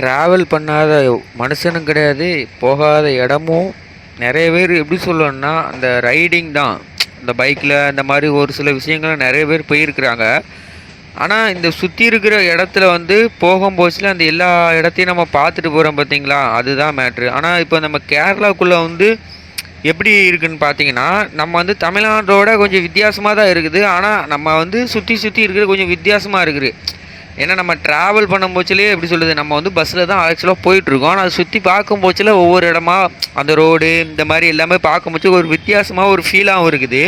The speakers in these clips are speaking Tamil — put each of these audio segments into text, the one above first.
ட்ராவல் பண்ணாத மனுஷனும் கிடையாது, போகாத இடமும் நிறைய பேர் எப்படி சொல்லணும்னா, அந்த ரைடிங் தான். இந்த பைக்கில் அந்த மாதிரி ஒரு சில விஷயங்கள் நிறைய பேர் போயிருக்கிறாங்க. ஆனால் இந்த சுற்றி இருக்கிற இடத்துல வந்து போகும்போதுல அந்த எல்லா இடத்தையும் நம்ம பார்த்துட்டு போகிறோம் பார்த்தீங்களா, அதுதான் மேட்ரு. ஆனால் இப்போ நம்ம கேரளாக்குள்ளே வந்து எப்படி இருக்குன்னு பார்த்தீங்கன்னா, நம்ம வந்து தமிழ்நாட்டோட கொஞ்சம் வித்தியாசமாக தான் இருக்குது. ஆனால் நம்ம வந்து சுற்றி சுற்றி இருக்கிறது கொஞ்சம் வித்தியாசமாக இருக்குது. ஏன்னா நம்ம ட்ராவல் பண்ணும் போச்சுலேயே எப்படி சொல்லுது, நம்ம வந்து பஸ்ஸில் தான் ஆக்சுவலாக போயிட்டுருக்கோம். ஆனால் அதை சுற்றி பார்க்கும் போச்சில் ஒவ்வொரு இடமா அந்த ரோடு இந்த மாதிரி எல்லாமே பார்க்கும் போச்சு ஒரு வித்தியாசமாக ஒரு ஃபீலாகவும் இருக்குது.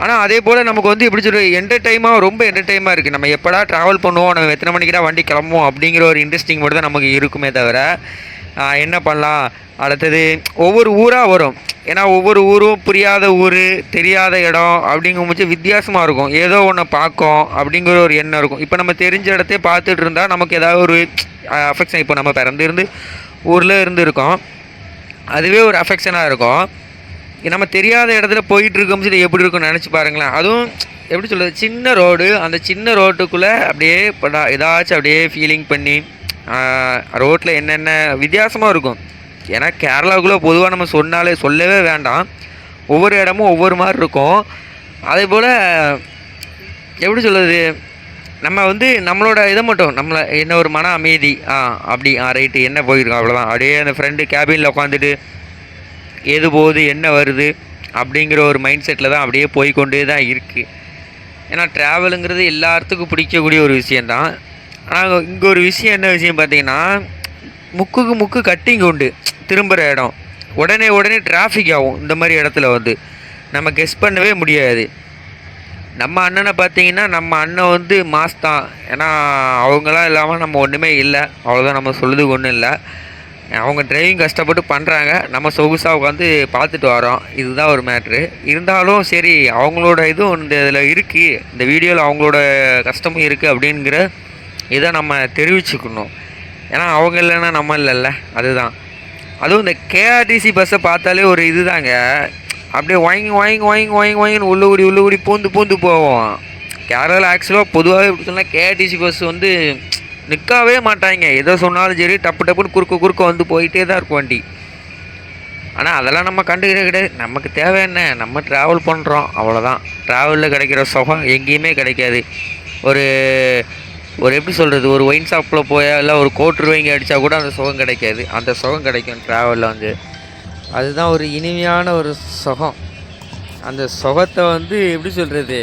ஆனால் அதே போல் நமக்கு வந்து எப்படி சொல்கிறது, ரொம்ப என்டர்டைமாக இருக்குது. நம்ம எப்படா ட்ராவல் பண்ணுவோம், நம்ம எத்தனை மணிக்கு வண்டி கிளம்புவோம் அப்படிங்கிற ஒரு இன்ட்ரெஸ்டிங் மட்டும் தான் நமக்கு இருக்குமே தவிர, என்ன பண்ணலாம் அடுத்தது ஒவ்வொரு ஊராக வரும். ஏன்னா ஒவ்வொரு ஊரும் புரியாத ஊர், தெரியாத இடம் அப்படிங்கும்போது வித்தியாசமாக இருக்கும். ஏதோ ஒன்று பார்க்கும் அப்படிங்கிற ஒரு எண்ணம் இருக்கும். இப்போ நம்ம தெரிஞ்ச இடத்தையே பார்த்துட்டு இருந்தால் நமக்கு ஏதாவது ஒரு அஃபெக்ஷன், இப்போ நம்ம பிறந்து ஊரில் இருக்கோம், அதுவே ஒரு அஃபெக்ஷனாக இருக்கும். நம்ம தெரியாத இடத்துல போயிட்டு இருக்கும்போது எப்படி இருக்கும்னு நினச்சி பாருங்களேன். அதுவும் எப்படி சொல்கிறது, சின்ன ரோடு, அந்த சின்ன ரோட்டுக்குள்ளே அப்படியே ஏதாச்சும் அப்படியே ஃபீலிங் பண்ணி ரோட்டில் என்னென்ன வித்தியாசமாக இருக்கும். ஏன்னா கேரளாவுக்குள்ளே பொதுவாக நம்ம சொல்லவே வேண்டாம், ஒவ்வொரு இடமும் ஒவ்வொரு மாதிரி இருக்கும். அதே போல் எப்படி சொல்கிறது, நம்ம வந்து நம்மளோட இதை மட்டும் நம்மளை என்ன ஒரு மன அமைதி, அப்படி ரைட்டு என்ன போயிருக்கோம் அவ்வளோதான். அப்படியே அந்த ஃப்ரெண்டு கேபினில் உட்காந்துட்டு எது போகுது என்ன வருது அப்படிங்கிற ஒரு மைண்ட் செட்டில் தான் அப்படியே போய்கொண்டே தான் இருக்குது. ஏன்னா ட்ராவலுங்கிறது எல்லாத்துக்கும் பிடிக்கக்கூடிய ஒரு விஷயந்தான். ஆனால் இங்கே ஒரு விஷயம், என்ன விஷயம் பார்த்தீங்கன்னா, முக்குக்கு முக்கு கட்டிங் உண்டு. திரும்புகிற இடம் உடனே டிராஃபிக் ஆகும். இந்த மாதிரி இடத்துல வந்து நம்ம கெஸ் பண்ணவே முடியாது. நம்ம அண்ணனை பார்த்தீங்கன்னா, நம்ம அண்ணன் வந்து மாஸ் தான். ஏன்னா அவங்களாம் இல்லாமல் நம்ம ஒன்றுமே இல்லை, அவ்வளோதான். நம்ம சொல்லுறதுக்கு ஒன்றும் இல்லை. அவங்க டிரைவிங் கஷ்டப்பட்டு பண்ணுறாங்க, நம்ம சொகுசாக உட்காந்து பார்த்துட்டு வரோம். இதுதான் ஒரு மேட்ரு. இருந்தாலும் சரி, அவங்களோட இதுவும் இந்த இதில் இருக்குது, இந்த வீடியோவில் அவங்களோட கஷ்டமும் இருக்குது அப்படிங்கிற இதை நம்ம தெரிவிச்சுக்கணும். ஏன்னா அவங்க இல்லைன்னா நம்ம இல்லைல்ல, அதுதான். அதுவும் இந்த கேஆர்டிசி பஸ்ஸை பார்த்தாலே ஒரு இது தாங்க, அப்படியே வாங்கி உள்ளுகுடி பூந்து போவோம். கேரளாவில் ஆக்சுவலாக பொதுவாகவே எப்படி சொன்னால் கேஆர்டிசி பஸ் வந்து நிற்கவே மாட்டாங்க. எதோ சொன்னாலும் சரி டப்புன்னு குறுக்க வந்து போயிட்டே தான் இருக்கும் வண்டி. ஆனால் அதெல்லாம் நம்ம கண்டுக்கிற கிடையாது. நமக்கு தேவை என்ன, நம்ம ட்ராவல் பண்ணுறோம், அவ்வளோதான். ட்ராவலில் கிடைக்கிற சுகம் எங்கேயுமே கிடைக்காது. ஒரு எப்படி சொல்கிறது, ஒரு ஒயின் ஷாப்பில் போயா இல்லை ஒரு கோட்டு வாங்கி அடித்தா கூட அந்த சுகம் கிடைக்காது. அந்த சுகம் கிடைக்கும் ட்ராவலில் வந்து. அதுதான் ஒரு இனிமையான ஒரு சுகம். அந்த சுகத்தை வந்து எப்படி சொல்கிறது,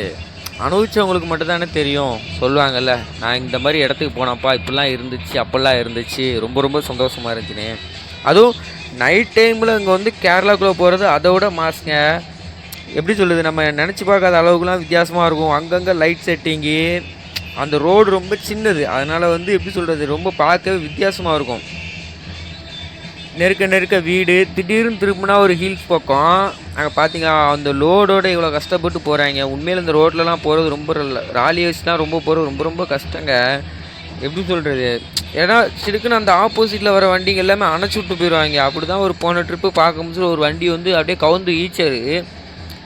அனுபவிச்சவங்களுக்கு மட்டும்தானே தெரியும். சொல்லுவாங்கள்ல, நான் இந்த மாதிரி இடத்துக்கு போனப்பா, இப்படிலாம் இருந்துச்சு, அப்போல்லாம் இருந்துச்சு, ரொம்ப சந்தோஷமாக இருந்துச்சுன்னு. அதுவும் நைட் டைமில் இங்கே வந்து கேரளாக்குள்ளே போகிறது அதோட மாசுங்க. எப்படி சொல்லுது, நம்ம நினச்சி பார்க்காத அளவுக்குலாம் வித்தியாசமாக இருக்கும். அங்கங்கே லைட் செட்டிங்கு, அந்த ரோடு ரொம்ப சின்னது, அதனால் வந்து எப்படி சொல்கிறது, ரொம்ப பார்க்கவே வித்தியாசமாக இருக்கும். நெருக்க வீடு, திடீர்னு திரும்பினா ஒரு ஹில்ஸ் பக்கம். அங்கே பார்த்தீங்களா, அந்த லோடோடு இவ்வளோ கஷ்டப்பட்டு போகிறாங்க. உண்மையில் இந்த ரோட்லலாம் போகிறது ரொம்ப ராலி வச்சுலாம் போகிறது ரொம்ப கஷ்டங்க. எப்படி சொல்கிறது, ஏன்னா சிடுக்குன்னு அந்த ஆப்போசிட்டில் வர வண்டிங்க எல்லாமே அணைச்சி விட்டு போயிடுவாங்க. அப்படி தான் ஒரு போன ட்ரிப்பு பார்க்கும்போது ஒரு வண்டி வந்து அப்படியே கவுந்து ஈச்சாரு.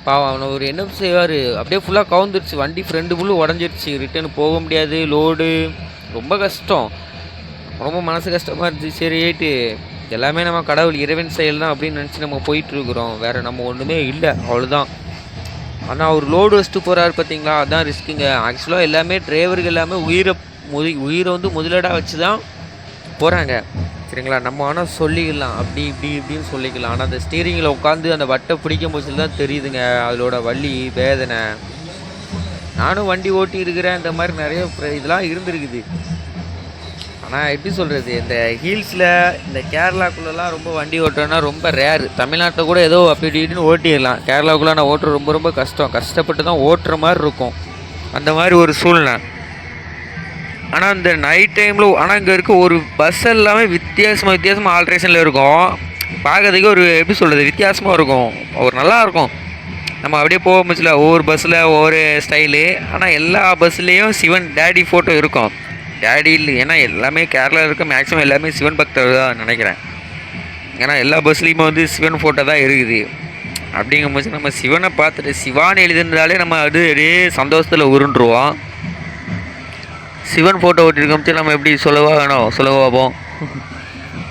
பாவம், அவனை ஒரு என்ன செய்வார், அப்படியே ஃபுல்லாக கவுந்துருச்சு. வண்டி ஃப்ரெண்டு ஃபுல்லு உடஞ்சிருச்சு. ரிட்டர்ன் போக முடியாது, லோடு ரொம்ப கஷ்டம், ரொம்ப மனசு கஷ்டமாக இருந்துச்சு. சரி ஏட்டு எல்லாமே நம்ம கடவுள் இறைவன் செயல் தான் அப்படின்னு நினச்சி நம்ம போயிட்டுருக்குறோம், வேறு நம்ம ஒன்றுமே இல்லை, அவ்வளோதான். ஆனால் அவர் லோடு வச்சுட்டு போகிறாரு பார்த்தீங்களா, அதுதான் ரிஸ்க்குங்க. ஆக்சுவலாக எல்லாமே டிரைவர்கள் எல்லாமே உயிரை வந்து முதலீடாக வச்சு தான் போகிறாங்க, சரிங்களா. நம்ம ஆனால் சொல்லிக்கலாம், அப்படி இப்படின்னு சொல்லிக்கலாம். ஆனால் அந்த ஸ்டீரிங்கில் உட்காந்து அந்த வட்டை பிடிக்கும் போது தான் தெரியுதுங்க அதோட வலி வேதனை. நானும் வண்டி ஓட்டி இருக்கிறேன், இந்த மாதிரி நிறைய இதெல்லாம் இருந்துருக்குது. ஆனால் எப்படி சொல்கிறது, இந்த ஹில்ஸில் இந்த கேரளாக்குள்ளெலாம் ரொம்ப வண்டி ஓட்டுறோன்னா ரொம்ப ரேரு. தமிழ்நாட்டில் கூட ஏதோ அப்படி இப்படின்னு ஓட்டிடலாம். கேரளாவுக்குள்ளே நான் ஓட்டுற ரொம்ப கஷ்டம், கஷ்டப்பட்டு தான் ஓட்டுற மாதிரி இருக்கும், அந்த மாதிரி ஒரு சூழ்நிலை. ஆனால் இந்த நைட் டைமில் ஆனால் இங்கே இருக்க ஒரு பஸ் எல்லாமே வித்தியாசமாக ஆல்ட்ரேஷனில் இருக்கும். பார்க்கறதுக்கு ஒரு எப்படி சொல்கிறது வித்தியாசமாக இருக்கும், ஒரு நல்லாயிருக்கும். நம்ம அப்படியே போக முடியல, ஒவ்வொரு பஸ்ஸில் ஒவ்வொரு ஸ்டைலு. ஆனால் எல்லா பஸ்லேயும் சிவன் டேடி ஃபோட்டோ இருக்கும். டேடி இல்லை, ஏன்னா எல்லாமே கேரளாவில் இருக்க மேக்ஸிமம் எல்லாமே சிவன் பக்தர் தான் நினைக்கிறேன். ஏன்னா எல்லா பஸ்லேயுமே வந்து சிவன் ஃபோட்டோ தான் இருக்குது. அப்படிங்கும்போது நம்ம சிவனை பார்த்துட்டு சிவான்னு எழுதிருந்தாலே நம்ம அது அப்படியே சந்தோஷத்தில் உருண்டுருவோம். சிவன் ஃபோட்டோ ஓட்டிருக்கோம் நம்ம எப்படி சொல்லவா வேணும், சொல்லவாப்போம்.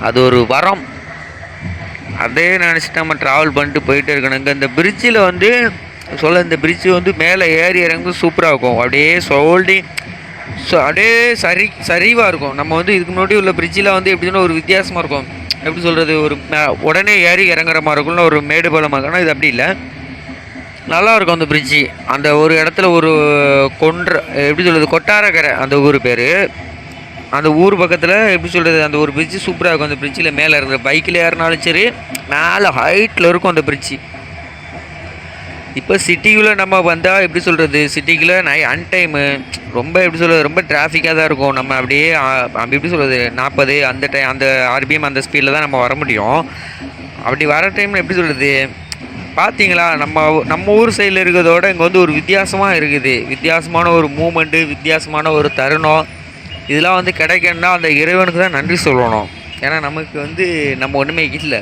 அது ஒரு வரம். அதே நினச்சிட்டு நம்ம ட்ராவல் பண்ணிட்டு போயிட்டே இருக்கணும். இங்கே இந்த பிரிட்ஜில் வந்து இந்த பிரிட்ஜு வந்து மேலே ஏறி இறங்கும் சூப்பராக இருக்கும். அப்படியே அப்படியே சரிவாக இருக்கும். நம்ம வந்து இதுக்கு முன்னாடி உள்ள பிரிட்ஜில் வந்து எப்படின்னா ஒரு வித்தியாசமாக இருக்கும். எப்படி சொல்கிறது, ஒரு உடனே ஏறி இறங்குற மாதிரி இருக்கும்ல, ஒரு மேடு பள்ளமாக இருக்கணும். இது அப்படி இல்லை, நல்லாயிருக்கும் அந்த பிரிட்ஜி. அந்த ஒரு இடத்துல ஒரு எப்படி சொல்கிறது, கொட்டாரக்கரை அந்த ஊர் பேர். அந்த ஊர் பக்கத்தில் எப்படி சொல்கிறது, அந்த ஒரு பிரிட்ஜு சூப்பராக இருக்கும். அந்த பிரிட்ஜில் மேலே இருக்கிற பைக்கில் ஏறினாலும் சரி, மேலே ஹைட்டில் இருக்கும் அந்த பிரிட்ஜி. இப்போ சிட்டிக்குள்ளே நம்ம வந்தால் எப்படி சொல்கிறது, சிட்டிக்குள்ளே அன்டைமு ரொம்ப எப்படி சொல்கிறது, ரொம்ப டிராஃபிக்காக தான் இருக்கும். நம்ம அப்படியே எப்படி சொல்கிறது 40 அந்த ஆர்பிஎம் அந்த ஸ்பீடில் தான் நம்ம வர முடியும். அப்படி வர டைமில் எப்படி சொல்கிறது, பார்த்தீங்களா, நம்ம ஊர் சைடில் இருக்கிறதோட இங்கே வந்து ஒரு வித்தியாசமாக இருக்குது. வித்தியாசமான ஒரு மூமெண்ட்டு, வித்தியாசமான ஒரு தருணம், இதெல்லாம் வந்து கிடைக்கணும்னா அந்த இறைவனுக்கு தான் நன்றி சொல்லணும். ஏன்னா நமக்கு வந்து நம்ம ஒன்றுமே இல்லை.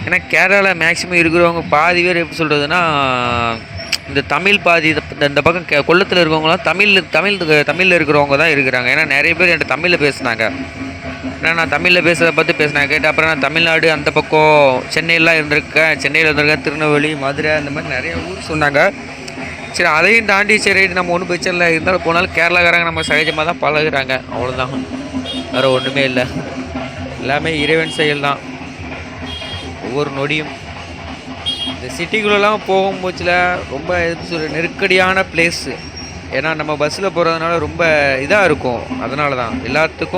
ஏன்னா கேரளாவில் மேக்ஸிமம் இருக்கிறவங்க பாதி பேர் எப்படி சொல்கிறதுனா, இந்த தமிழ் பாதி இந்த பக்கம் கொல்லத்தில் இருக்கிறவங்களாம் தமிழில் இருக்கிறவங்க தான் இருக்கிறாங்க. ஏன்னா நிறைய பேர் என்கிட்ட தமிழில் பேசுனாங்க. ஏன்னா நான் தமிழில் பேசுகிறத பார்த்து பேசினேன் கேட்டு. அப்புறம் நான் தமிழ்நாடு அந்த பக்கம் சென்னையில் இருந்திருக்கேன், திருநெல்வேலி, மதுரை, அந்த மாதிரி நிறைய ஊர் சொன்னாங்க. சரி, அதையும் தாண்டி சரி நம்ம ஒன்றும் பிரச்சனை இல்லை, இருந்தாலும் போனாலும் கேரளாக்காரங்க நம்ம சகஜமாக தான் பழகுறாங்க, அவ்வளோதான். வேறு ஒன்றுமே இல்லை, எல்லாமே இறைவன் செயல் தான். ஒவ்வொரு நொடியும் இந்த சிட்டிக்குள்ளெல்லாம் போகும்போச்சில் ரொம்ப நெருக்கடியான பிளேஸு. ஏன்னா நம்ம பஸ்ஸில் போகிறதுனால ரொம்ப இதாக இருக்கும். அதனால தான் எல்லாத்துக்கும்